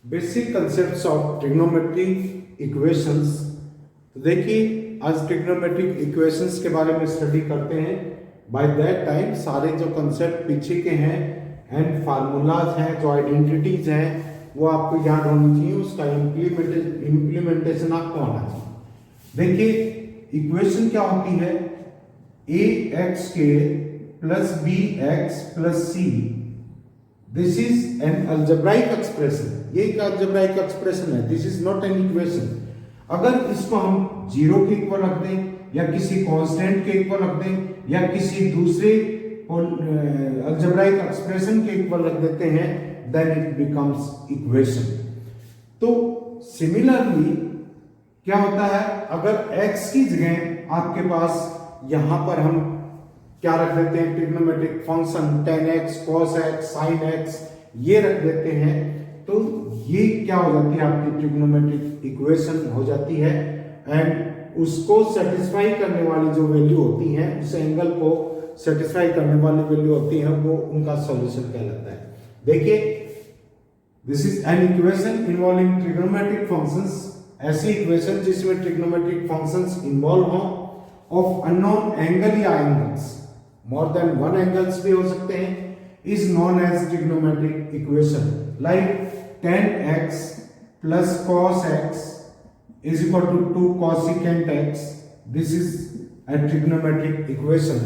Basic concepts of trigonometric equations. तो देखिए आज ट्रिग्नोमेट्रिक इक्वेशंस के बारे में स्टडी करते हैं। बाय दैट टाइम सारे जो कंसेप्ट पीछे के हैं एंड फार्मूलाज हैं, जो आइडेंटिटीज हैं, वो आपको याद होनी चाहिए, उसका इम्प्लीमेंटेशन आपको आना चाहिए। देखिए इक्वेशन क्या होती है, ए एक्स के plus b x plus c, this is an algebraic expression. ये एक अल्जेब्राइक एक्सप्रेशन है, this is not an equation. अगर इसको हम जीरो के इक्वल रख दें या किसी कांस्टेंट के इक्वल रख दें या किसी दूसरे अल्जेब्राइक एक्सप्रेशन के इक्वल रख देते हैं, देन इट बिकम्स इक्वेशन। तो सिमिलरली क्या होता है, अगर x की जगह आपके पास यहां पर हम क्या रख देते हैं, trigonometric function tan x cos x sin x ये रख देते हैं, तो ये क्या हो जाती है, आपकी ट्रिग्नोमेट्रिक इक्वेशन हो जाती है। एंड उसको सेटिस्फाई करने वाली जो वैल्यू होती है, उस एंगल को सेटिस्फाई करने वाली वैल्यू होती है, वो उनका सॉल्यूशन कहलाता है। देखिए this is an equation involving trigonometric functions, ऐसी इक्वेशन जिसमें ट्रिग्नोमेट्रिक फंक्शंस इन्वॉल्व हो ऑफ अननोन एंगल या angles, more than one angles भी हो सकते हैं, is known as trigonometric equation. Like tan x plus cos x is equal to 2 cosecant x, this is a trigonometric equation।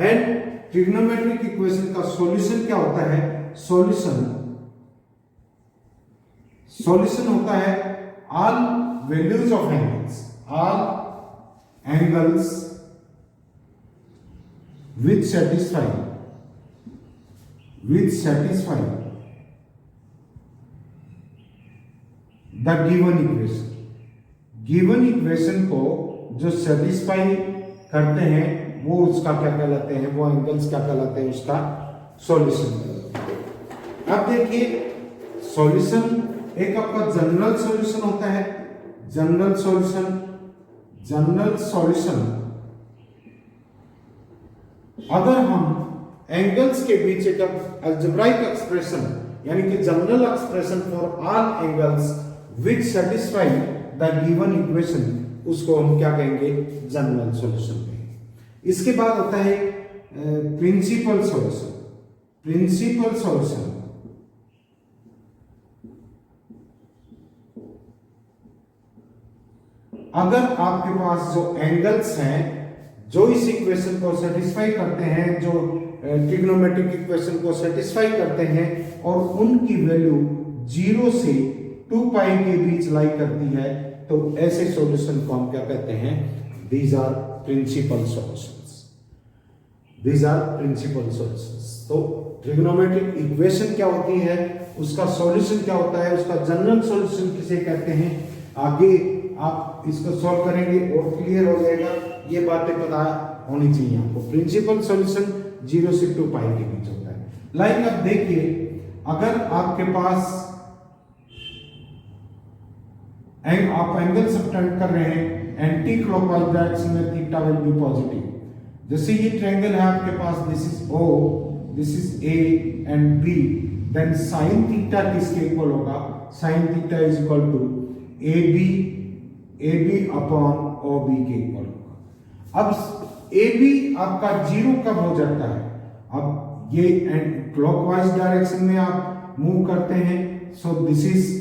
and trigonometric equation का solution क्या होता है, solution होता है all values of angles, all angles which satisfy the given equation को जो satisfy करते हैं वो उसका क्या कहलाते हैं, वो एंगल्स क्या कहलाते हैं, उसका सॉल्यूशन। अब देखिए सॉल्यूशन एक आपका जनरल सॉल्यूशन होता है, जनरल सॉल्यूशन अगर हम एंगल्स के बीच एक अलजेब्राइक एक्सप्रेशन यानी कि general expression for all angles which satisfy the given equation, उसको हम क्या कहेंगे, जनरल सॉल्यूशन कहेंगे। इसके बाद होता है प्रिंसिपल सॉल्यूशन। अगर आपके पास जो एंगल्स हैं जो इस इक्वेशन को सेटिस्फाई करते हैं, जो ट्रिग्नोमेट्रिक इक्वेशन को सेटिस्फाई करते हैं और उनकी वैल्यू 0 से 2 पाई के बीच लाई करती है, तो ऐसे सॉल्यूशन को हम क्या कहते हैं, दीज आर प्रिंसिपल सॉल्यूशंस। तो ट्रिग्नोमेट्रिक इक्वेशन क्या होती है, उसका सॉल्यूशन क्या होता है, उसका जनरल सॉल्यूशन किसे कहते हैं, आगे आप इसको सॉल्व करेंगे और क्लियर हो जाएगा, ये बातें पता होनी चाहिए आपको। प्रिंसिपल सॉल्यूशन 0 से 2 पाई के बीच होता है। लाइक अब देखिए, अगर आपके पास आप एंगल सबटेंड कर रहे हैं एंटी क्लॉकवाइज डायरेक्शन में, थीटा विल बी पॉजिटिव। जैसे ये ट्रायंगल है आपके पास, this is O, this is A and B, then sine theta किसके इक्वल होगा, sine theta is equal to AB upon OB के इक्वल होगा। अब AB आपका 0 कब हो जाता है, अब ये क्लॉकवाइज डायरेक्शन में आप मूव करते हैं, सो दिस इज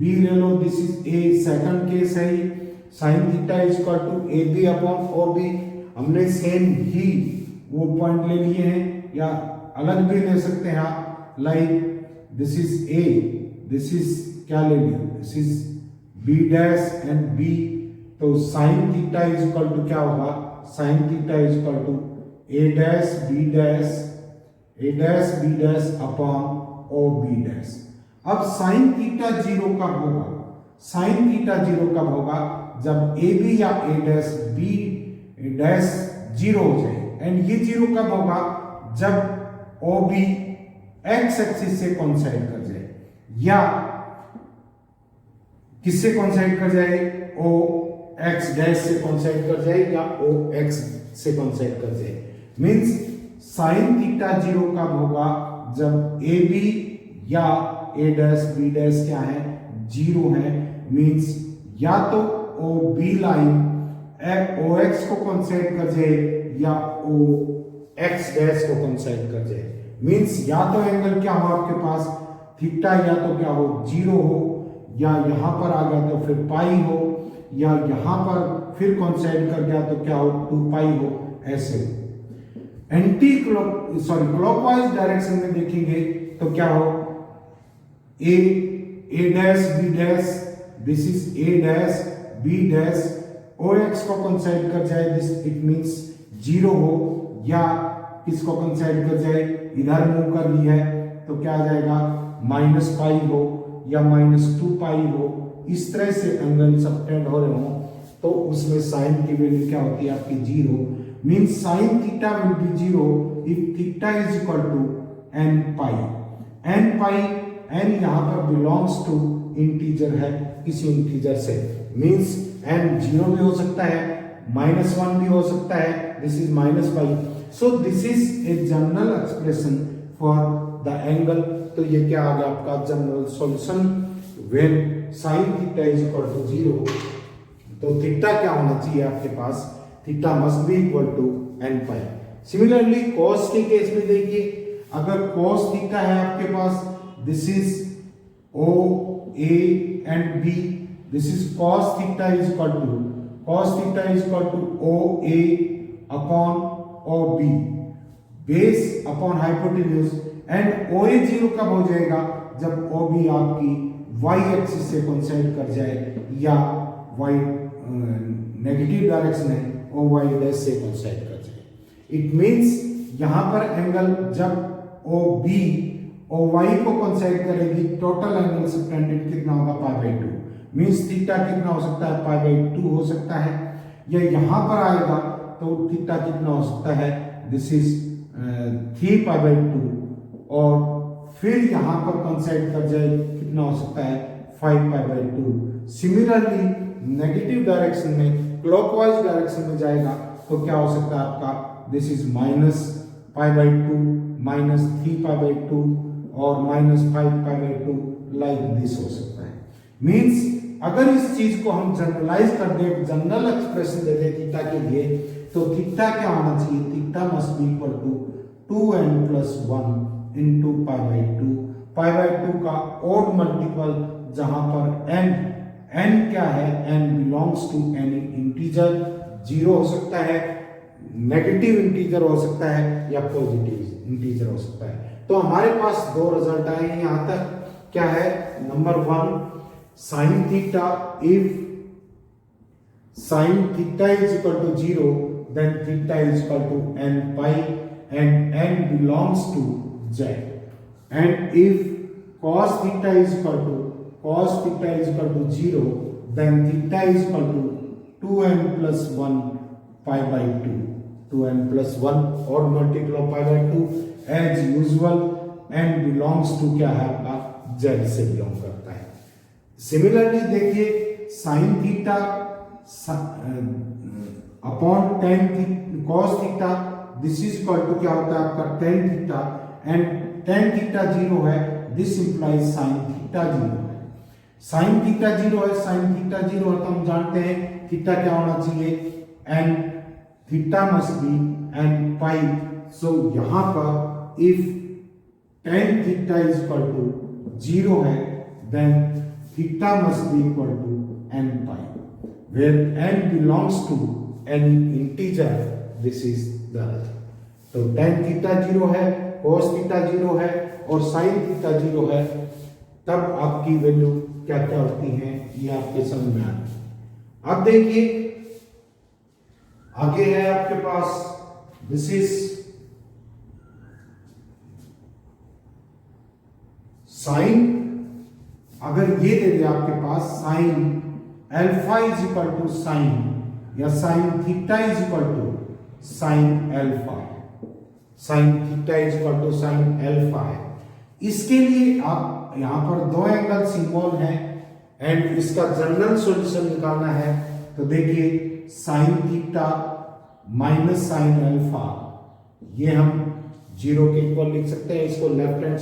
B ले लो, this is A, second case है, sine theta is equal to AB upon OB। हमने सेम ही वो पॉइंट ले लिए हैं या अलग भी ले सकते हैं आप, like this is A, this is क्या ले लिया, this is B dash and B, तो sine theta is equal to क्या होगा, sine theta is equal to A dash B dash upon OB dash. अब साइन थीटा 0 कब होगा, sine theta 0 कब होगा, जब AB या A डैश B डैश 0 हो जाए। एंड ये 0 कब होगा, जब OB x एक्सिस से कोइंसाइड कर जाए, या किससे कोइंसाइड कर जाए, O x डैश से कोइंसाइड कर जाए या O x से कोइंसाइड कर जाए। मींस साइन थीटा 0 कब होगा, जब AB या ए डैश बी डैश क्या है, 0 है। मींस या तो ओ बी लाइन ओ एक्स को कंसाइड कर जाए या ओ एक्स डैश को कंसाइड कर जाए। मींस या तो एंगल क्या हो आपके पास थीटा, या तो क्या हो 0 हो, या यहां पर आ गया तो फिर पाई हो, या यहां पर फिर कंसाइड कर गया तो क्या हो 2 पाई हो, ऐसे। क्लॉकवाइज डायरेक्शन में देखेंगे तो क्या हो A dash B dash, this is A dash B dash, O X को कंसाइड कर जाए दिस इट मींस 0 हो, या किसको कंसाइड कर जाए इधर मूव कर लिया है तो क्या आ जाएगा माइनस पाई हो या -2 पाई हो। इस तरह से एंगल सबटेंड हो रहे हो तो उसमें साइन की वैल्यू क्या होती है आपकी 0। Means sine theta will be 0 if theta is equal to n pi. n pi n यहां पर बिलोंग्स टू इंटीजर है, किसी इंटीजर से। मींस n 0 भी हो सकता है, -1 भी हो सकता है, दिस इज -पाई। So this is a general expression for the angle. तो ये क्या आ गया आपका general solution when sin theta is equal to 0। तो थीटा क्या होना चाहिए आपके पास, theta must be equal to n pi. Similarly cos के केस में देखिए, अगर cos थीटा है आपके पास, this is O A and B, this is cos theta is equal to O A upon O B base upon hypotenuse. And OA 0 कब हो जाएगा, जब OB आपकी y एक्सिस से कोइंसाइड कर जाए या y नेगेटिव डायरेक्शन है OY डैश से कोइंसाइड कर जाए। इट मींस यहां पर एंगल जब OB OY को कोइंसाइड करेगी, टोटल एंगल सबटेंडेड कितना होगा π/2। मींस थीटा कितना हो सकता है π/2 हो सकता है, या यहां पर आएगा तो थीटा कितना हो सकता है, दिस इज 3π/2, और फिर यहां पर कंसाइड कर जाए कितना हो सकता है 5π/2। सिमिलरली नेगेटिव डायरेक्शन में क्लॉकवाइज डायरेक्शन में जाएगा तो क्या हो सकता है आपका, दिस इज -π/2 -3π/2 और -5π/2 लाइक दिस हो सकता है। मींस अगर इस चीज को हम जनरलाइज कर दें, जनरल एक्सप्रेशन दे दें थीटा के लिए, तो थीटा क्या होना चाहिए, theta must be equal to 2n+1 into π/2। π/2 का ओड मल्टीपल जहां पर n क्या है, n belongs to any integer. 0 हो सकता है, नेगेटिव इंटीजर हो सकता है, या पॉजिटिव इंटीजर हो सकता है। तो हमारे पास 2 रिजल्ट आए हैं यहां तक। क्या है, number 1 sin theta, if sin theta is equal to 0 then theta is equal to n pi and n belongs to z, and if cos theta is equal to 0 then theta is equal to 2n+1 pi/2, 2n+1 और multiple of pi/2 as usual। n belongs to क्या है आपका z से belong करता है। Similarly देखिए sin theta upon cos theta, this is equal to क्या होता है आपका tan theta, and tan theta 0 है, दिस इंप्लाइज sin थीटा 0 है। sin थीटा 0 है, sin थीटा 0 है तो हम जानते हैं थीटा क्या होना चाहिए, n theta must be n pi. So यहां पर if tan theta is equal to 0 है then theta must be equal to n pi, where n belongs to any integer, this is the result। तो tan theta 0 है, cos theta 0 है और sin theta 0 है, तब आपकी वैल्यू क्या क्या होती है ये आपके समझ में आती है। अब देखिए आगे है आपके पास, दिस इज साइन। अगर ये दे दे आपके पास sine alpha is equal to sine, या sine theta is equal to sine alpha, sine theta is equal to sine alpha है। इसके लिए आप यहां पर 2 एंगल्स इन्वॉल्व हैं एंड इसका जनरल सॉल्यूशन निकालना है। तो देखिए sine theta minus sine alpha, ये हम 0 के इक्वल लिख सकते हैं, इसको लेफ्ट हैंड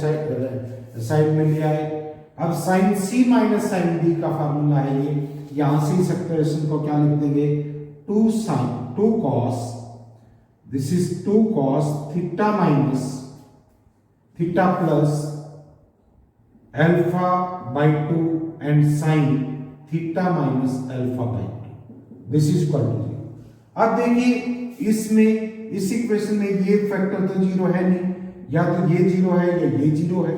साइड में ले आए। अब साइन सी माइनस साइन बी का फार्मूला है ये, यहां से इस एक्सप्रेशन को क्या लिख देंगे, 2 cos, this is 2 cos theta minus theta plus alpha by 2 and sine theta minus alpha by 2, this is equal to 0। अब देखिए इसमें इस इक्वेशन में ये फैक्टर तो 0 है नहीं, या तो ये 0 है या ये 0 है,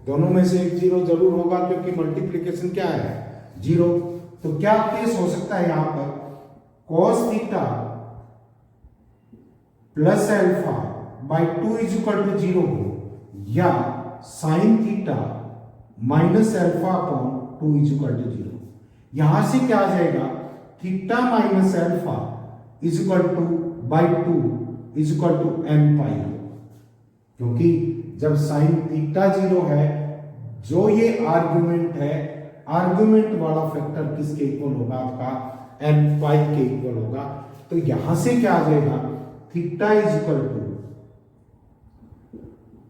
दोनों में से एक 0 जरूर होगा क्योंकि मल्टीप्लिकेशन क्या है 0। तो क्या केस हो सकता है यहां पर, cos theta plus alpha by 2 is equal to 0 हो, या sine theta minus alpha upon 2 is equal to 0। यहां से क्या आ जाएगा, theta minus alpha is equal to by 2 is equal to n pi, क्योंकि जब साइन थीटा 0 है, जो ये आर्गुमेंट है, आर्गुमेंट वाला फैक्टर किसके इक्वल होगा, आपका n पाई के इक्वल होगा। तो यहां से क्या आ जाएगा, theta is equal to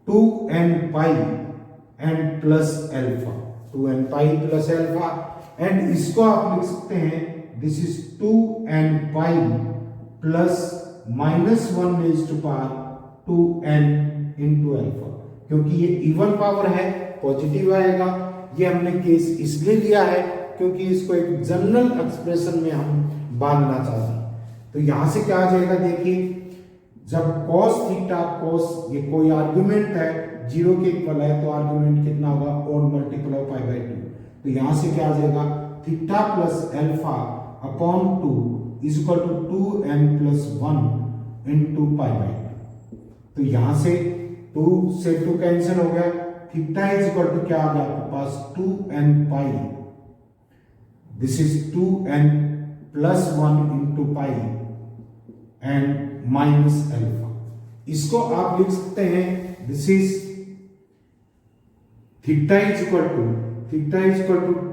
2n pi and plus alpha, 2n pi plus alpha, and इसको आप लिख सकते हैं this is 2n pi plus -1 raise to power 2n into alpha, क्योंकि ये इवन पावर है, पॉजिटिव आएगा। ये हमने केस इसलिए लिया है क्योंकि इसको एक जनरल एक्सप्रेशन में हम बांधना चाहते हैं। तो यहां से क्या आ जाएगा, देखिए जब cos थीटा cos ये कोई आर्गुमेंट है 0 के इक्वल है, तो आर्गुमेंट कितना होगा, odd multiple of pi by 2। तो यहां से क्या आ जाएगा, theta plus alpha upon 2 is equal to 2n plus 1 into pi by 2। तो यहां से 2 से 2 कैंसिल हो गया, थीटा इज इक्वल टू क्या आ गया आपके पास, 2n pi, this is 2n plus 1 into pi and minus alpha. इसको आप लिख सकते हैं this is theta is equal to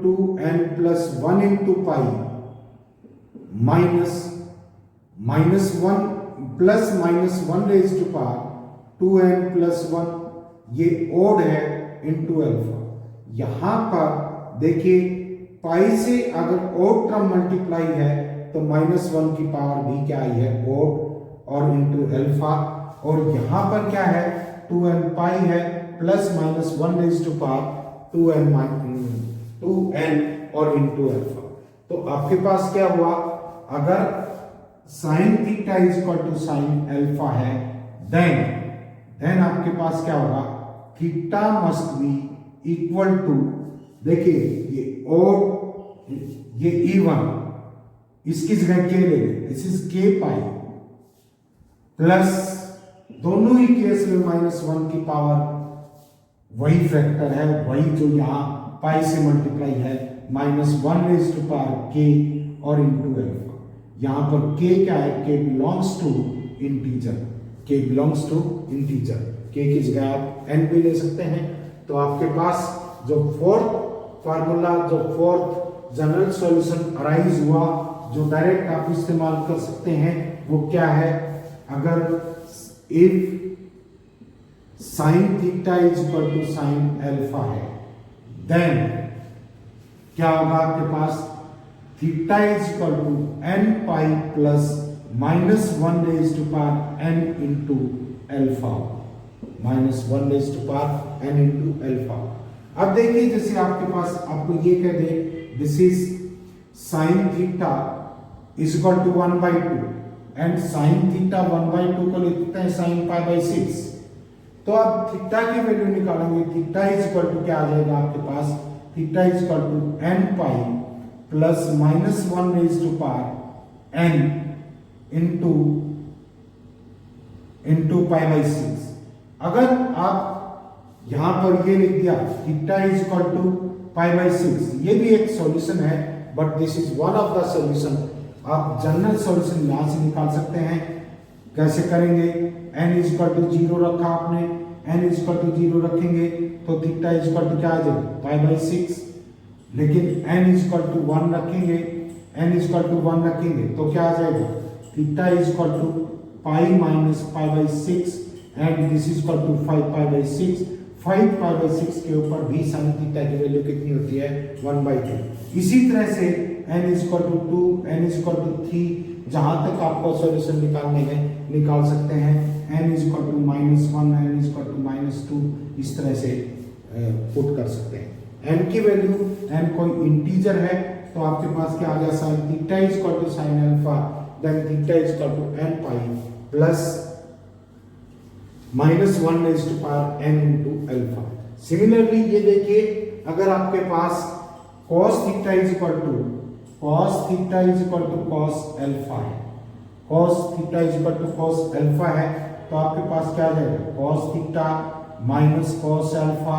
2n plus 1 into pi minus -1 plus -1 raise to power 2n plus 1, ये ओड है इंटू अल्फा। यहां पर देखिए पाई से अगर ओड टर्म मल्टीप्लाई है तो -1 की पावर भी क्या आई है, ओड और इंटू अल्फा, और यहां पर क्या है 2n पाई है plus -1 raise to power 2n और इंटू अल्फा। तो आपके पास क्या हुआ, अगर sine theta is equal to sine alpha है, देन आपके पास क्या होगा, theta must be equal to, देखिए ये ओड ये इवन, इसकी जगह के ले लें, दिस इज के पाई प्लस दोनों ही केस में -1 की पावर वही फैक्टर है, वही जो यहां पाई से मल्टीप्लाई है, -1 रेज़ टू पावर के और इंटू अल्फा। यहां पर के क्या है, के बिलोंग्स टू इंटीजर, के बिलोंग्स टू इंटीजर, के की जगह आप n भी ले सकते हैं। तो आपके पास जो फोर्थ फार्मूला, जो फोर्थ जनरल सॉल्यूशन अराइज हुआ, जो डायरेक्ट आप इस्तेमाल कर सकते हैं, वो क्या है, अगर if sine theta is equal to sine alpha है, देन क्या होगा आपके पास, theta is equal to n pi plus -1 raise to power n into alpha, -1 raise to power n into alpha. अब देखिए जैसे आपके पास आपको ये कह दे this is sine theta is equal to 1/2 and sine theta 1/2 को लिखते हैं साइन पाई बाई 6। तो अब थीटा की वैल्यू निकालेंगे, थीटा इज इक्वल टू क्या आ जाएगा आपके पास, theta is equal to n pi plus -1 raise to power n into pi by 6। अगर आप यहां पर ये लिख दिया theta is equal to pi by 6, ये भी एक सॉल्यूशन है, but this is one of the solution. आप जनरल सॉल्यूशन यहां से निकाल सकते हैं। कैसे करेंगे, n इज इक्वल टू 0 रखा आपने, n इज इक्वल टू 0 रखेंगे तो थीटा इज इक्वल टू क्या आ जाएगा, पाई बाई 6। लेकिन n इज इक्वल टू 1 रखेंगे, n इज इक्वल टू 1 रखेंगे तो क्या आ जाएगा, theta is equal to pi minus pi by 6 and this is equal to 5π/6। 5π/6 के ऊपर भी साइन थीटा की वैल्यू कितनी होती है 1/2। इसी तरह से n is equal to 2, n is equal to 3, जहां तक आपको सॉल्यूशन निकालने हैं निकाल सकते हैं। n is equal to -1, n is equal to -2, इस तरह से पुट कर सकते हैं। n की वैल्यू, n कोई इंटीजर है तो आपके पास क्या आ गया, sine theta is equal to sine alpha, then theta is equal to n pi plus -1 raise to power n into alpha. Similarly ये देखिए, अगर आपके पास cos theta is equal to cos alpha है, cos theta is equal to cos alpha है, तो आपके पास क्या आ जाएगा, cos theta minus cos alpha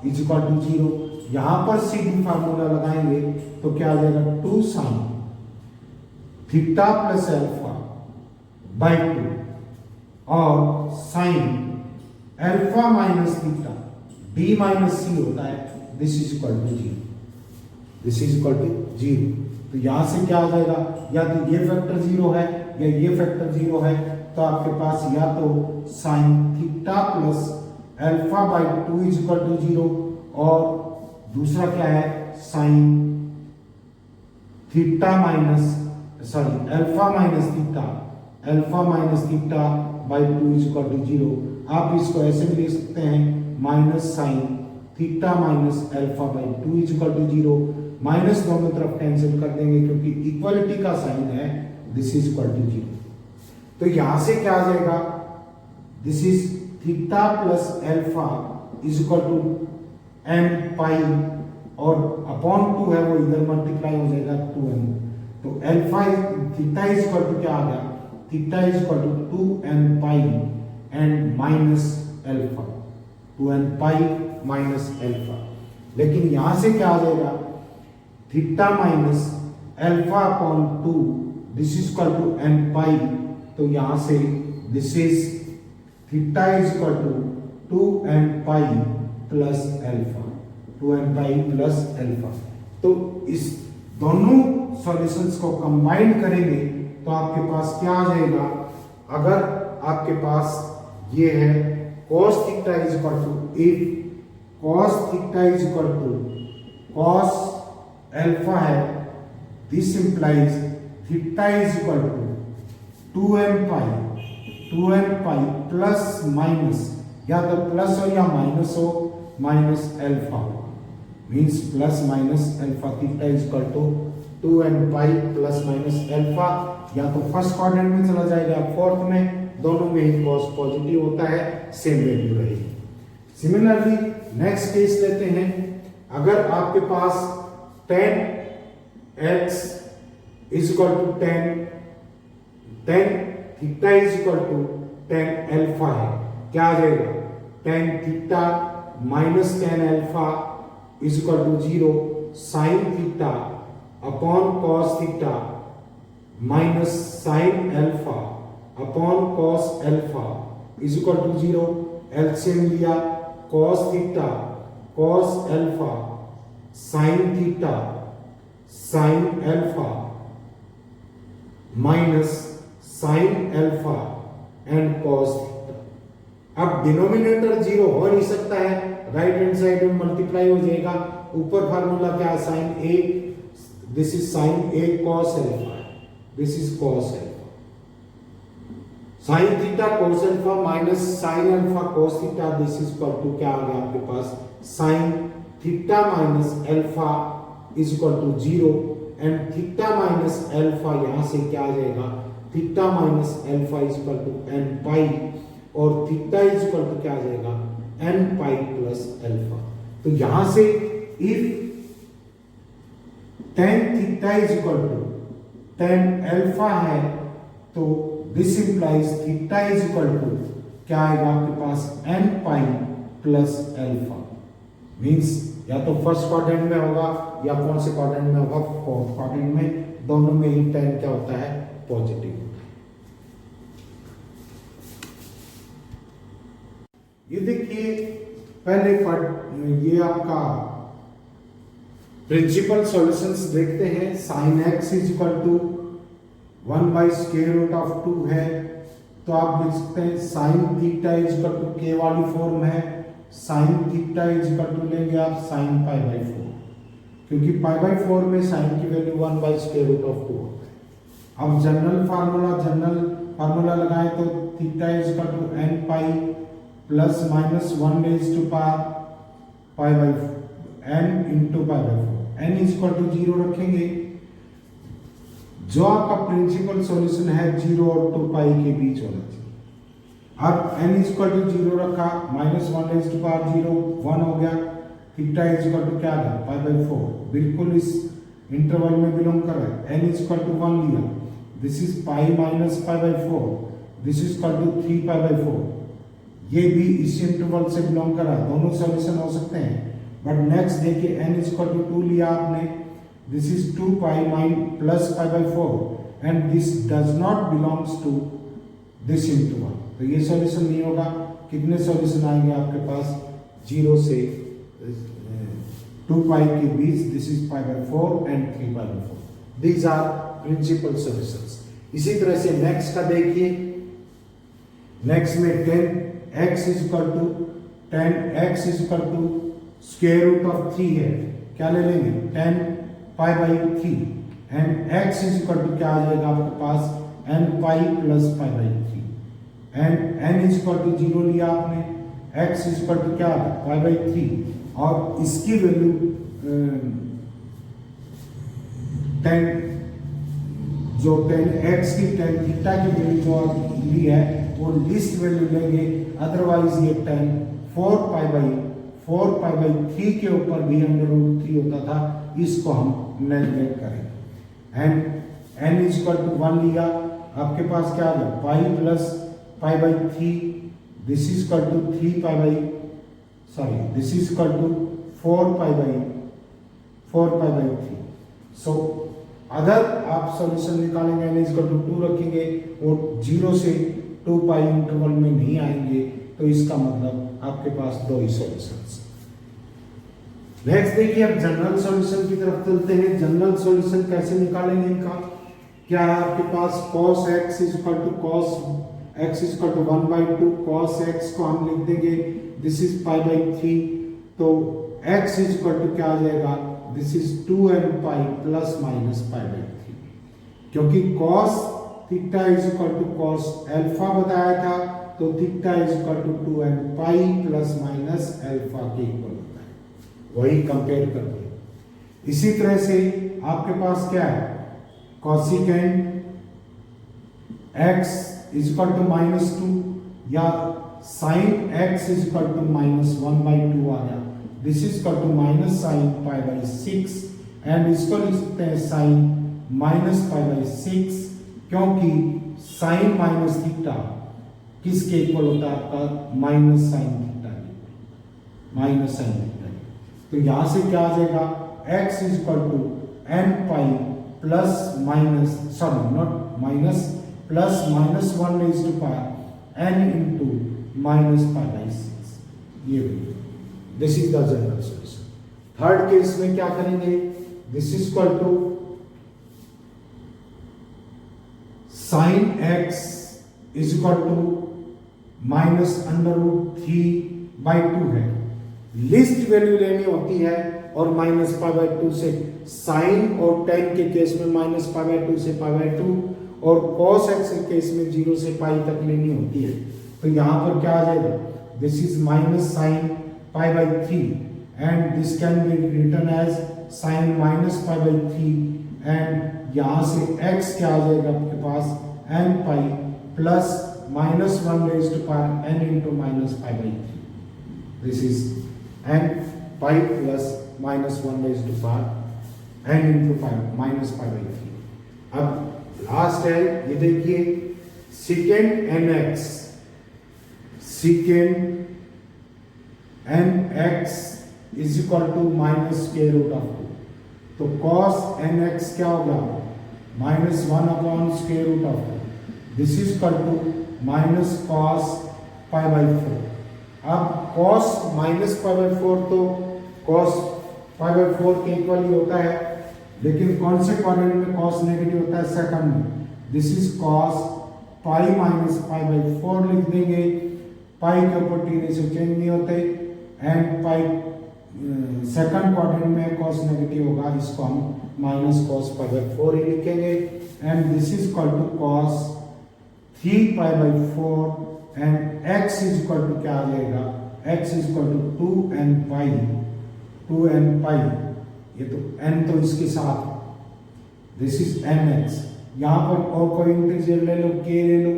is equal to 0। यहां पर सीधी फार्मूला लगाएंगे तो क्या आ जाएगा, 2 sine theta plus alpha by 2 और sine alpha minus theta b minus C होता है, this is equal to 0, this is equal to 0। तो यहां से क्या आ जाएगा, या तो ये फैक्टर 0 है या ये फैक्टर 0 है, तो आपके पास या तो sine theta plus alpha by 2 is equal to 0 और दूसरा क्या है, sine theta alpha minus theta by 2 is equal to 0। आप इसको ऐसे भी लिख सकते हैं, minus sine theta minus alpha by 2 is equal to 0। Minus दोनों तरफ कैंसिल कर देंगे क्योंकि इक्वलिटी का साइन है, दिस इज इक्वल टू 0। तो यहां से क्या आ जाएगा, this is theta plus alpha is equal to m pi और अपॉन 2 है वो इधर मल्टीप्लाई हो जाएगा 2m। तो alpha theta is equal to क्या आ गया, theta is equal to 2n pi and minus alpha, 2n pi minus alpha. लेकिन यहां से क्या आ जाएगा, theta minus alpha upon 2, this is equal to n pi. तो यहां से this is theta is equal to 2n pi plus alpha, 2n pi plus alpha. तो इस दोनों सॉल्यूशंस को कंबाइन करेंगे तो आपके पास क्या आ जाएगा, अगर आपके पास ये है cos theta is equal to, if cos theta is equal to cos alpha है, this implies theta is equal to 2n pi plus minus, या तो प्लस हो या माइनस हो, minus alpha means plus minus alpha. Theta is equal to 2n pi plus minus alpha, या तो first quadrant में चला जाएगा फोर्थ में, दोनों में ही cos पॉजिटिव होता है, सेम वैल्यू रहेगी। सिमिलरली नेक्स्ट केस लेते हैं, अगर आपके पास tan x is equal to tan theta is equal to tan alpha है, क्या आ जाएगा, tan theta minus tan alpha is equal to 0, sine theta upon cos theta minus sine alpha upon cos alpha is equal to 0। LCM लिया, cos theta cos alpha sine theta sine alpha minus sine alpha and cos theta. अब denominator 0 हो नहीं सकता है, right hand side में multiply हो जाएगा। ऊपर फार्मूला क्या है, sine A, this is sine A cos alpha, this is cos alpha, sine theta cos alpha minus sine alpha cos theta, this is equal to क्या आ गया आपके पास, sine theta minus alpha is equal to 0 and theta minus alpha, यहां से क्या आ जाएगा, theta minus alpha is equal to n पाई और थीटा इज इक्वल टू क्या आ जाएगा, n पाई प्लस अल्फा। तो यहां से if tan theta is equal to tan alpha है, तो this implies theta is equal to क्या आएगा आपके पास, n pi plus alpha. Means या तो फर्स्ट क्वाड्रेंट में होगा या कौन से क्वाड्रेंट में होगा, फोर्थ क्वाड्रेंट में, दोनों में ही tan क्या होता है, पॉजिटिव होता है। ये देखिए पहले ये आपका प्रिंसिपल सॉल्यूशंस देखते हैं। Sine x is equal to 1 by square root of 2 है, तो आप लिख सकते हैं sine theta is equal to के वाली फॉर्म है, sine theta is equal to लेंगे आप साइन पाई बाई 4, क्योंकि पाई बाई 4 में साइन की वैल्यू 1/√2 होता है। अब जनरल फार्मूला लगाएं तो theta is equal to n pi plus minus 1 raise to pi by n into pi by 4, n is equal to 0 रखेंगे। जो आपका प्रिंसिपल सॉल्यूशन है 0 और 2 पाई के बीच होना चाहिए। अब n इज इक्वल टू 0 रखा, माइनस 1 रेज टू पावर 0 1 हो गया, थीटा इज इक्वल टू क्या था पाई बाई 4, बिल्कुल इस इंटरवल में बिलोंग कर रहा है। n इज इक्वल टू 1 लिया, this is pi minus pi by 4, this is equal to 3 pi by 4, ये भी इस इंटरवल से बिलोंग कर रहा है, दोनों सॉल्यूशन हो सकते हैं। बट नेक्स्ट देखिए n इज इक्वल टू 2 लिया आपने, this is 2 pi plus pi by 4 and this does not belongs to this interval, तो ये सॉल्यूशन नहीं होगा। कितने सॉल्यूशन आएंगे आपके पास 0 से 2 pi के बीच, this is pi by 4 and 3 pi by 4, these are principal solutions। इसी तरह से नेक्स्ट का देखिए, नेक्स्ट में 10x is equal to 10x is equal to square root of 3 है, क्या ले लेंगे 10 pi by 3 and x is equal to क्या आ जाएगा आपके पास n pi plus pi by 3 and n is equal to 0 लिया आपने, x इज इक्वल टू क्या पाई बाई 3 और इसकी वैल्यू 10 जो 10x की 10 थीटा की वैल्यू जो ली है वो लिस्ट वैल्यू लेंगे, अदरवाइज ये 10 4 पाई बाई 3 के ऊपर भी √3 होता था, इसको हम नेगलेक्ट करेंगे। And n is equal to 1 लिया, आपके पास क्या आ गया pi plus pi by 3, this is equal to 3 pi by this is equal to 4 pi by 3। So अगर आप सॉल्यूशन निकालेंगे n इज इक्वल टू 2 रखेंगे और 0 से 2 पाई इंटरवल में नहीं आएंगे, तो इसका मतलब आपके पास 2 ही सॉल्यूशंस। नेक्स्ट देखिए, अब जनरल सॉल्यूशन की तरफ चलते हैं। जनरल सॉल्यूशन कैसे निकालेंगे इनका, क्या है आपके पास cos x is equal to cos x is equal to 1/2 cos x को हम लिख देंगे दिस इज पाई बाई 3, तो x इज इक्वल टू क्या आ जाएगा this is 2n pi plus minus pi by 3, क्योंकि cos theta is equal to cos alpha बताया था, तो theta is equal to 2n pi plus minus alpha के equal होता है, वही कंपेयर करते हैं। इसी तरह से आपके पास क्या है cosecant x is equal to -2 या sine x is equal to -1/2 आ गया, this is equal to minus sine pi by 6 and इसको लिख सकते हैं साइन माइनस पाई बाई 6, क्योंकि साइन माइनस थीटा किसके इक्वल होता है आपका minus sine theta, minus sine theta. तो यहां से क्या आ जाएगा x is equal to n pi plus minus not minus plus minus 1 raise to power n into minus pi by 6, ये this is the general solution. Third case में क्या करेंगे, this is equal to sine x is equal to minus √3/2 है, least value लेनी होती है और minus pi by 2 से साइन और टेन के केस में माइनस पाई बाई 2 से पाई बाई 2 और cos x के केस में 0 से पाई तक लेनी होती है। तो यहाँ पर क्या आ जाएगा this is minus sine pi by 3 and this can be written as sine minus pi by 3 and यहाँ से x क्या आ जाएगा आपके पास n pi plus minus 1 raise to power n into minus pi by 3, this is n pi plus minus 1 raise to power n into minus pi by 3। अब last है ये देखिए secant nx, secant nx is equal to minus square root of 2, तो cos nx क्या होगा minus 1 upon square root of 2, this is equal to minus cos pi by 4। अब cos minus pi by 4 तो cos pi by 4 के equal ही होता है, लेकिन कौन से क्वाड्रेंट में cos नेगेटिव होता है, सेकंड में, this is cos pi minus pi by 4 लिख देंगे। पाई के ऊपर टी रेशियो चेंज नहीं होते एंड पाई सेकंड क्वाड्रेंट में कॉस नेगेटिव होगा, इसको हम माइनस कॉस पाई बाई 4 ही लिखेंगे and this is equal to cos 3 pi by 4 and x is equal to क्या आ जाएगा, x is equal to 2n pi, 2n pi, ये तो n तो इसके साथ, दिस इज nx, यहां पर और कोई इंटीजर ले लो, k ले लो,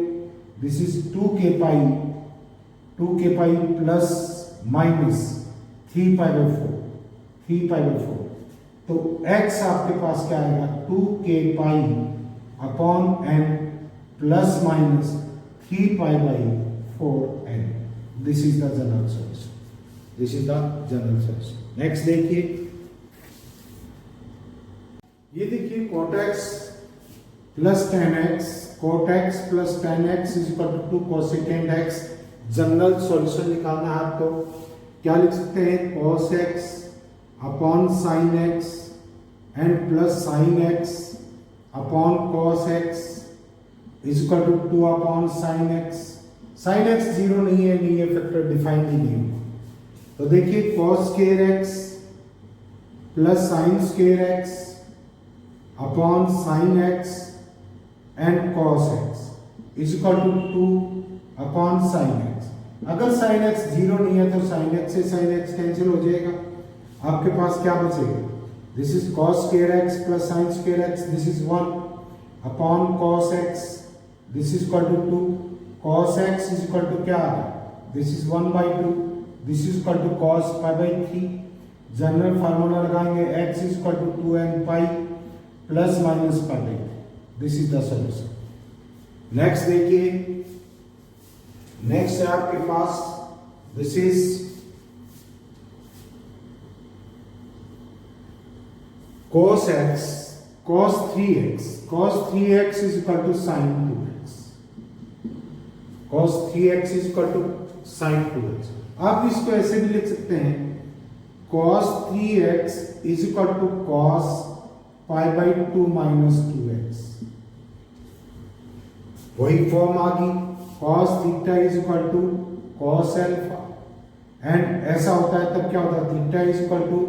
this is 2k pi, 2k pi plus minus 3 pi by 4, 3 pi by 4, तो x आपके पास क्या आएगा 2k pi upon n plus minus 3 pi by 4n, this is the general solution, this is the general solution. Next देखिए, ये देखिए cot x प्लस tan X, cot X plus tan X is equal to cosecant X. General solution निकालना है आपको, क्या लिख सकते हैं, cos x upon sine x and plus sine x upon cos x is equal to 2 upon sine x. Sine x zero नहीं है, नहीं है फैक्टर डिफाइन ही नहीं है, तो देखिए cos square x plus sine square x upon sine x and cos x is equal to 2 upon sine x। अगर sine x जीरो नहीं है तो साइन x से साइन x कैंसिल हो जाएगा, आपके पास क्या बचेगा, this is cos square x plus sine square x, this is 1 upon cos x, this is equal to 2, cos x is equal to क्या आ रहा, this is 1 by 2, this is equal to cos pi by 3। General formula लगाएंगे, x is equal to 2n pi plus minus pi by 3, this is the solution. Next देखिए, next है आपके पास, this is cos x cos 3x, cos 3x is equal to sin 2x, cos 3x is equal to sin 2x। आप इसको ऐसे भी लिख सकते हैं, cos 3x is equal to cos pi by 2 minus 2x, वही फॉर्म आ गई, cos theta is equal to cos alpha, and ऐसा होता है तब क्या होता है, theta is equal to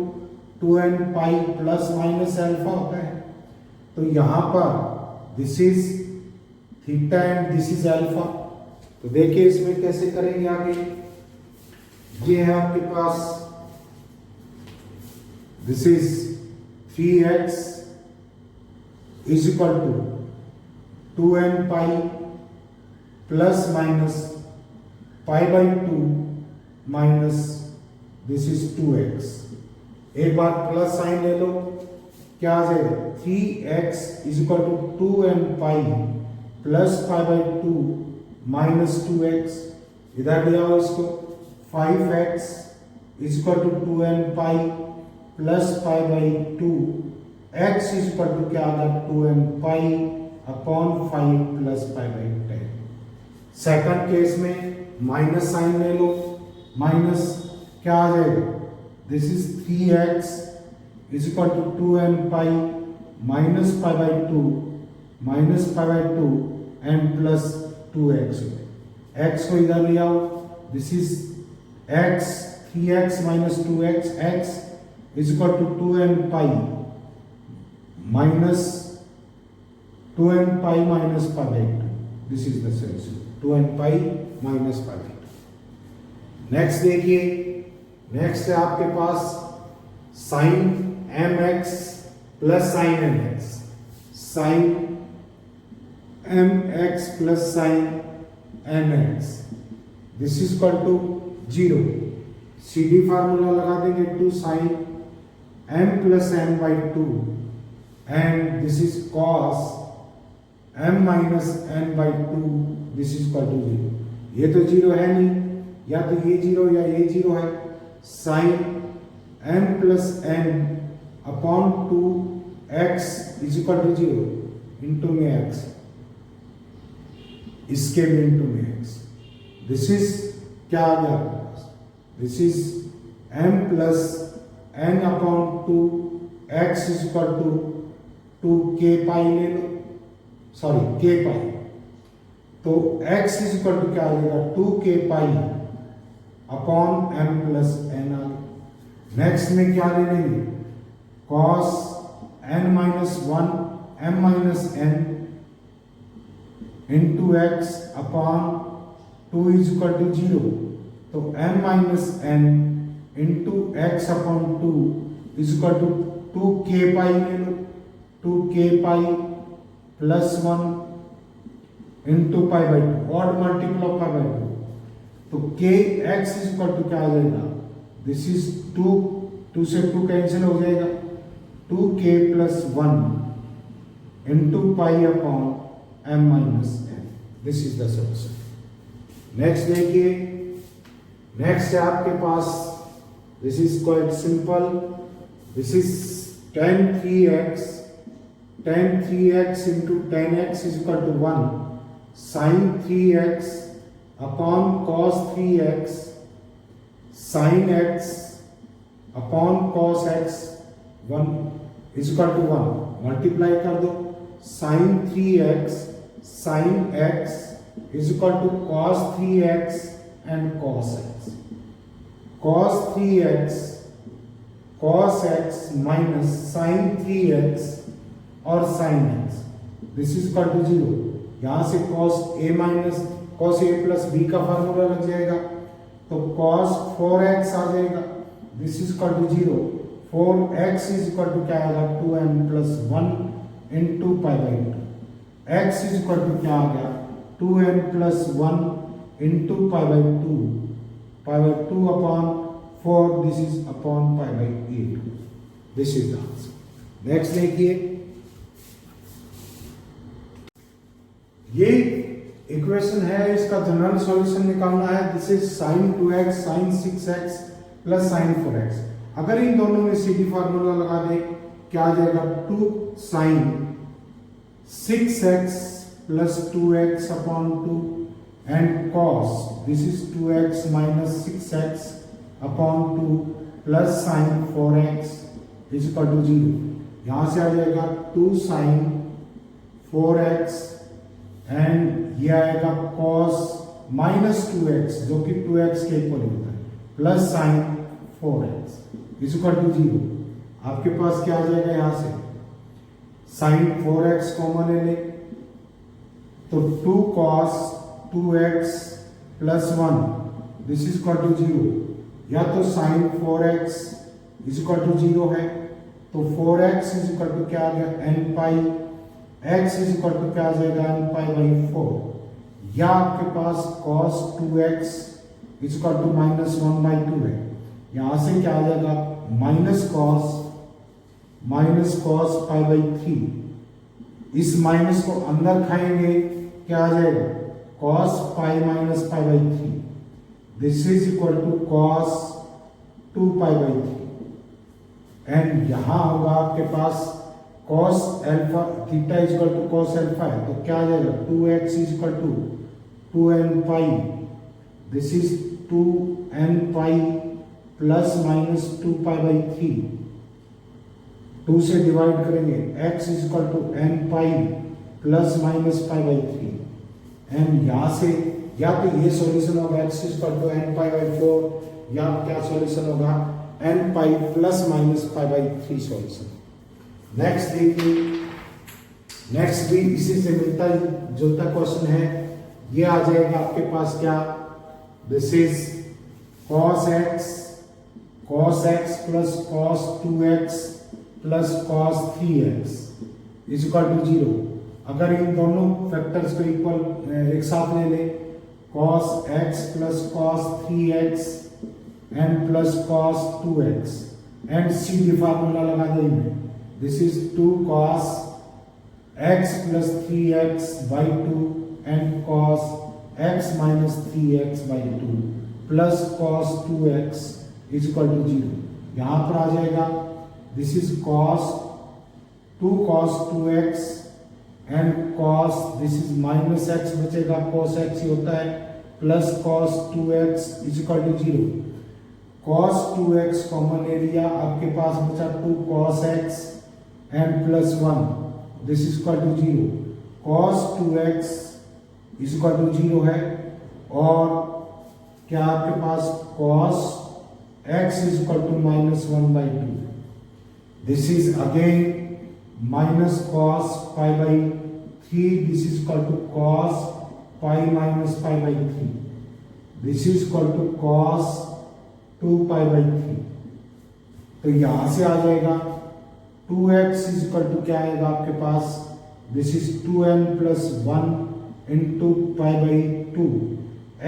2n pi plus minus alpha होता है, तो यहां पर this is theta and this is alpha. तो देखिए इसमें कैसे करेंगे आगे, ये है आपके पास, this is 3x is equal to 2n pi plus minus pi by 2 minus this is 2x। एक बार प्लस साइन ले लो, क्या आ जाएगा, 3x is equal to 2n pi plus pi by 2 minus 2x, इधर ले आओ इसको, 5x is equal to 2n pi plus pi by 2, x is equal to क्या आ गया 2n pi upon 5 plus pi by 10। Second case में minus sine ले लो, माइनस क्या आ जाएगा, this is 3x is equal to 2n pi minus pi by 2 minus pi by 2 and plus 2x, x को इधर ले आओ, this is x 3x minus 2x, x is equal to 2n pi minus 2n pi minus pi by 2, this is the solution, 2n pi minus pi by 2। Next देखिए, next है आपके पास sine mx plus sine mx, sine mx plus sine mx, this is equal to 0, CD formula लगा देंगे, 2 sine m plus m by 2 and this is cos m minus n by 2, this is equal to 0। ये तो 0 है नहीं, या तो ये 0 या ये 0 है, sine m plus n upon 2x is equal to 0 into में x, इसके भी इंटू में x, दिस इज क्या आ गया आपके पास, this is m plus n upon 2x is equal to 2k pi ले लो, सॉरी k पाई, तो x इज इक्वल टू क्या आ जाएगा 2k pi upon m plus n आ गया। नेक्स्ट में क्या ले लेंगे cos n minus 1 m minus n into x upon 2 is equal to 0। तो m minus n into x upon 2 is equal to 2k pi ले लो 2k pi plus 1 into pi by 2 odd multiple of pi by 2। तो k x is equal to क्या आ जाएगा this is 2 से 2 cancel हो जाएगा 2k plus 1 into pi upon m minus n। This is the solution. Next देखिए, next है आपके पास this is quite simple. This is tan 3x into tan x is equal to 1 sin 3x upon cos 3x sin x upon cos x 1 is equal to 1। Multiply कर दो sin 3x sin x is equal to cos 3x and cos x। cos 3x cos x minus sin 3x और sin x this is equal to 0। यहां से cos a minus cos a plus b का formula लग जाएगा तो cos 4x आ जाएगा this is equal to 0। 4x is equal to क्या आएगा 2n plus 1 into pi by 2। x is equal to क्या आ गया 2n plus 1 into pi by 2 upon 4 this is upon pi by 8। This is the answer. Next देखिए, ये equation है, इसका general solution निकालना है। This is sin 2x sin 6x plus sin 4x। अगर इन दोनों में सीधी फार्मूला लगा दे क्या आ जाएगा 2 sin 6x plus 2x upon 2 and cos this is 2x minus 6x upon 2 plus sin 4x is equal to 0। यहां से आ जाएगा 2 sin 4x एंड ये आएगा cos माइनस 2x जो कि 2x के इक्वल होता है plus sin 4x is equal to 0। आपके पास क्या आ जाएगा यहां से sin 4x कॉमन ले ले तो 2 cos 2x plus 1 this is equal to 0। या तो sin 4x is equal to 0 है तो 4x इज इक्वल टू क्या आ गया n pi x is equal to क्या आ जाएगा n पाई बाई 4। या आपके पास cos 2x is equal to minus 1 by 2 है। यहां से क्या आ जाएगा माइनस cos पाई बाई 3। इस माइनस को अंदर खाएंगे क्या आ जाएगा cos pi minus pi by 3 this is equal to cos 2 pi by 3 and यहां होगा आपके पास cos alpha theta is equal to cos alpha है तो क्या आ जाएगा 2x is equal to 2n pi this is 2n pi plus minus 2 pi by 3। 2 से डिवाइड करेंगे x is equal to n pi plus minus pi by 3 and यहां से या तो ये सॉल्यूशन होगा x is equal to n pi by 4 या क्या सॉल्यूशन होगा n pi plus minus pi by 3 solution. Next देखिए, नेक्स्ट भी इसी से मिलता जुलता क्वेश्चन है। ये आ जाएगा आपके पास क्या this is cos x plus cos 2x plus cos 3x is equal to 0। अगर इन दोनों फैक्टर्स को इक्वल एक साथ ले ले cos x plus cos 3x and plus cos 2x and सीधी फार्मूला लगा देंगे this is 2 cos x plus 3x by 2 and cos x minus 3x by 2 plus cos 2x is equal to 0। यहां पर आ जाएगा this is two cos 2x and cos this is minus x बचेगा cos x ही होता है plus cos 2x is equal to 0। cos 2x common area आपके पास बचा 2 cos x and plus 1 this is equal to 0। cos 2x is equal to 0 है, और क्या आपके पास cos x is equal to -1/2, this is again minus cos pi by 3, this is equal to cos pi minus pi by 3, this is equal to cos 2 pi by 3। तो यहां से आ जाएगा 2x is equal to क्या आएगा आपके पास, this is 2n plus 1 into pi by 2,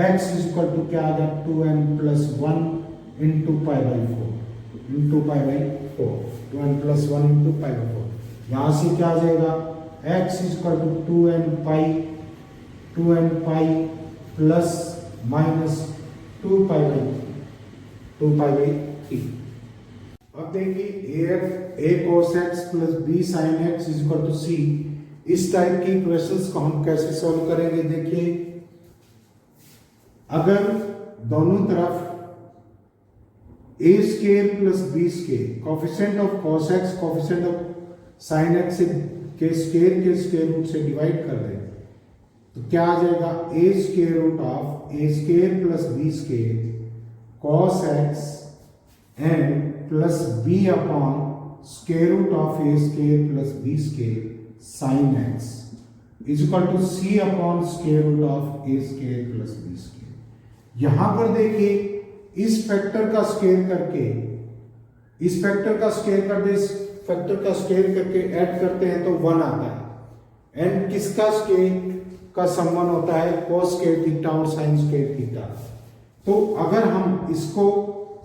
x is equal to क्या आ गया 2n plus 1 into pi by 4 into pi by 4, 2n plus 1 into pi by 4। यहां से क्या आ जाएगा x is equal to 2n pi plus minus 2 pi by 3। अब देखिए a cos x plus b sin x is equal to c, इस type की equations को हम कैसे सॉल्व करेंगे। देखिए अगर दोनों तरफ a square plus b square coefficient of cos x coefficient of sin x के स्क्वायर रूट से डिवाइड कर दें तो क्या आ जाएगा a square root of a square plus b square cos x and plus b upon square root of a square plus b square sin x is equal to c upon square root of a square plus b square. यहां पर देखिए इस factor का square करके इस factor का square कर दे, इस फैक्टर का स्क्वायर करके ऐड करते हैं तो 1 आता है, एंड किसका स्क्वायर का सम्मान होता है cos स्क्वायर थीटा और sin स्क्वायर थीटा। तो अगर हम इसको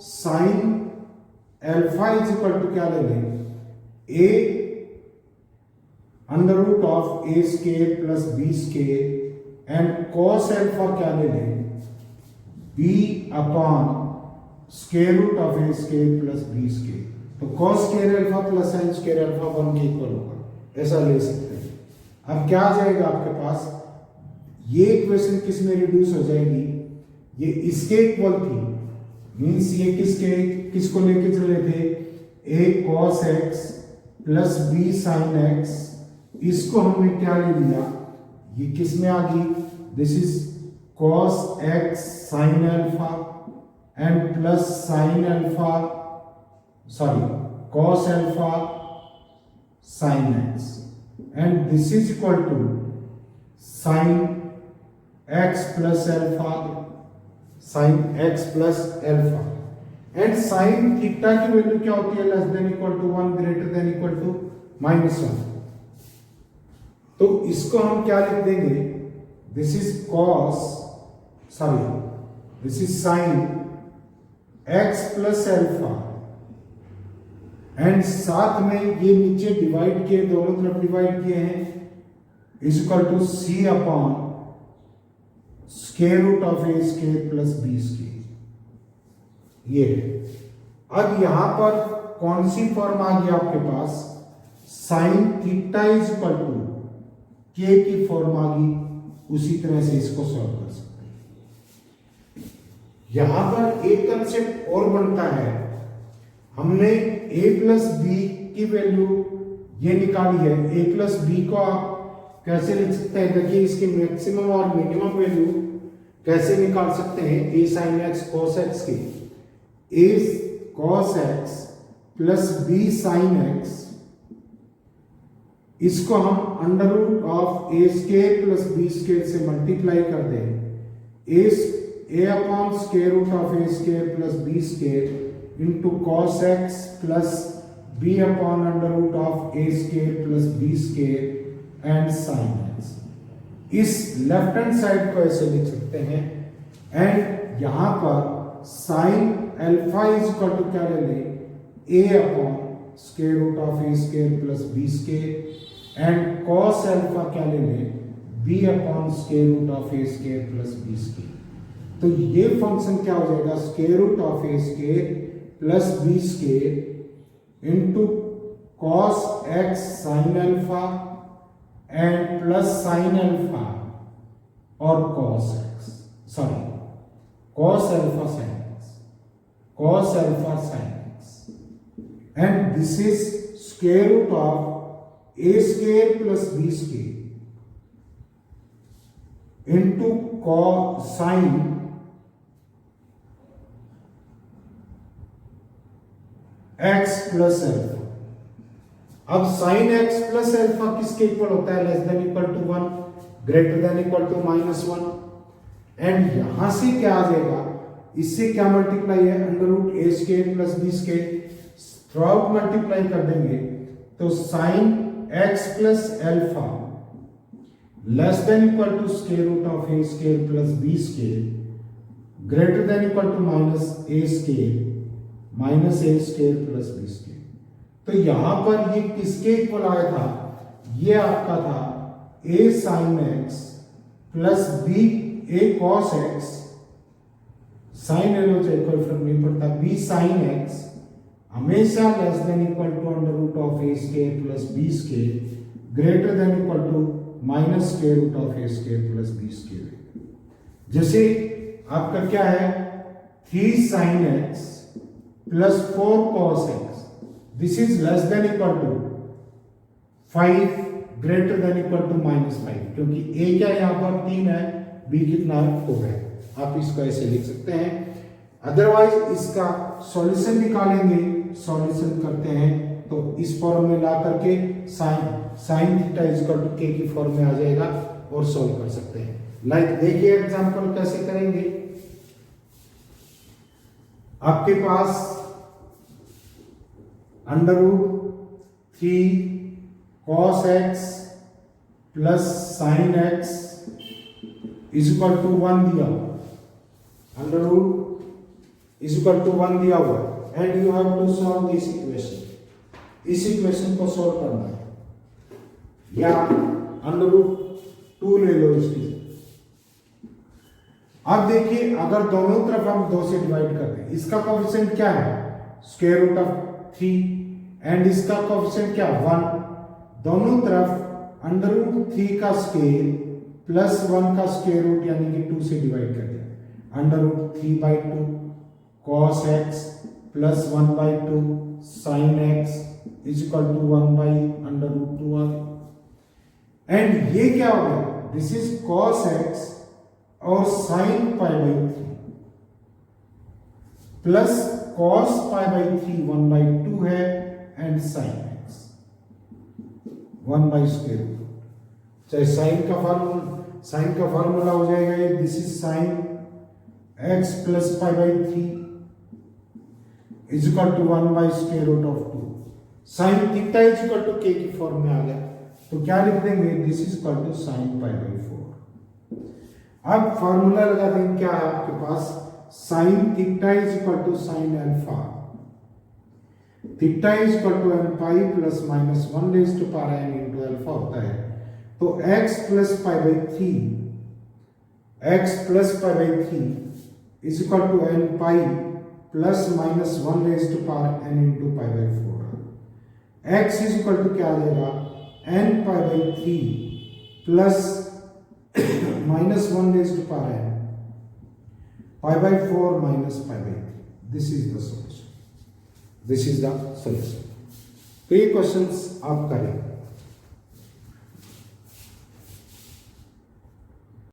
sin alpha is equal to क्या ले लें a under root of a square plus b square and cos alpha क्या ले लें b upon square root of a square plus b square. तो cos square alpha plus sin square alpha 1 के इक्वल होगा, ऐसा ले सकते हैं। अब क्या आ जाएगा आपके पास, ये इक्वेशन किस में रिड्यूस हो जाएगी, ये इसके इक्वल थी, मींस ये किसको लेके चले थे a cos x plus b sin x, इसको हमने क्या ले लिया, ये किस में आ गई, this is cos x sin alpha and plus sin alpha cos alpha sin x and this is equal to sin x plus alpha sin x plus alpha and sin theta की वैल्यू क्या होती है, less than equal to 1 greater than equal to -1। तो इसको हम क्या लिख देंगे, this is sin x plus alpha and साथ में ये नीचे डिवाइड किए, दोनों तरफ डिवाइड किए हैं, is equal to c upon square root of a square plus b square. ये अब यहां पर कौन सी फॉर्म आ गई आपके पास, sin theta is equal to k की फॉर्म आ गई, उसी तरह से इसको सॉल्व कर सकते हैं। यहां पर एक कंसेप्ट और बनता है, हमने a प्लस b की वैल्यू ये निकाली है, a प्लस b को आप कैसे लिख सकते हैं, देखिए इसकी मैक्सिमम और मिनिमम वैल्यू कैसे निकाल सकते हैं, a sin x cos x की, a cos x plus b sin x, इसको हम under root of a square plus b square से मल्टीप्लाई कर दें, a upon square root of a square plus b square into cos x plus b upon under root of a square plus b square and sin x। इस left hand side को ऐसे लिख सकते हैं, and यहां पर sin alpha is equal to क्या ले लें, a upon square root of a square plus b square and cos alpha क्या ले लें, b upon square root of a square plus b square. तो ये फंक्शन क्या हो जाएगा, square root of a square plus b square into cos x sin alpha and plus sin alpha और cos alpha sin x and this is square root of a square plus b square into sine x plus alpha. अब sine x plus alpha किसके equal होता है? Less than equal to 1, greater than equal to -1। And यहां से क्या आ जाएगा? इससे क्या मल्टीप्लाई है? Under root A square plus B square. Throughout multiply कर देंगे तो sine x plus alpha less than equal to square root of A square plus B square greater than equal to minus A square plus B square. तो यहां पर ये किसके equal आया था? ये आपका था a sin x plus b a cos x। Sine एलो चाहे कोई फर्क नहीं पड़ता। b sin x हमेशा less than equal to under root of a square plus b square greater than equal to minus square root of a square plus b square. जैसे आपका क्या है? 3 sin x plus 4 cos x, this is less than equal to 5 greater than equal to -5, क्योंकि a क्या यहां पर 3 है, b कितना है 4 है। आप इसको ऐसे लिख सकते हैं। अदरवाइज इसका सॉल्यूशन निकालेंगे, सॉल्यूशन करते हैं तो इस फॉर्म में ला करके sine theta is equal to k की फॉर्म में आ जाएगा और सॉल्व कर सकते हैं। लाइक देखिए एग्जांपल कैसे करेंगे। आपके पास under root 3 cos x plus sine x is equal to 1 दिया हुआ, under root is equal to 1 दिया हुआ, and you have to solve this equation. इस इक्वेशन को सॉल्व करना है, या अंडर रूट 2 ले लो इसकी। अब देखिए अगर दोनों तरफ हम 2 से डिवाइड करते हैं, इसका कोएफिशिएंट क्या है? स्क्वायर रूट ऑफ 3 एंड इसका कोएफिशिएंट क्या 1। दोनों तरफ अंडर रूट 3 का स्क्वायर प्लस 1 का स्क्वायर रूट यानी कि 2 से डिवाइड कर दिया। Under root 3/2 cos x plus 1/2 sin x is equal to 1 by under root 2 आ गया। एंड ये क्या हो गया? दिस इज cos x और sin π/3 प्लस cos π/3 1/2 है and sin x 1 by square root. चाहे साइन का फार्मूला हो जाएगा ये, this is sin x plus π/3 is equal to 1 by square root of 2। Sine theta is equal to k की form में आ गया, तो क्या लिख देंगे? This is equal to sin π/4। अब फॉर्मूला लगा देंगे, क्या है आपके पास? sin theta is equal to sin alpha, theta is equal to n pi plus minus 1 raise to power n into alpha होता है। तो x plus π/3 is equal to n pi plus minus 1 raise to power n into π/4। x is equal to क्या आ जाएगा? n π/3 plus minus 1 raise to power n π/4 minus π/3। This is the solution, this is the solution. तो ये questions आप करें।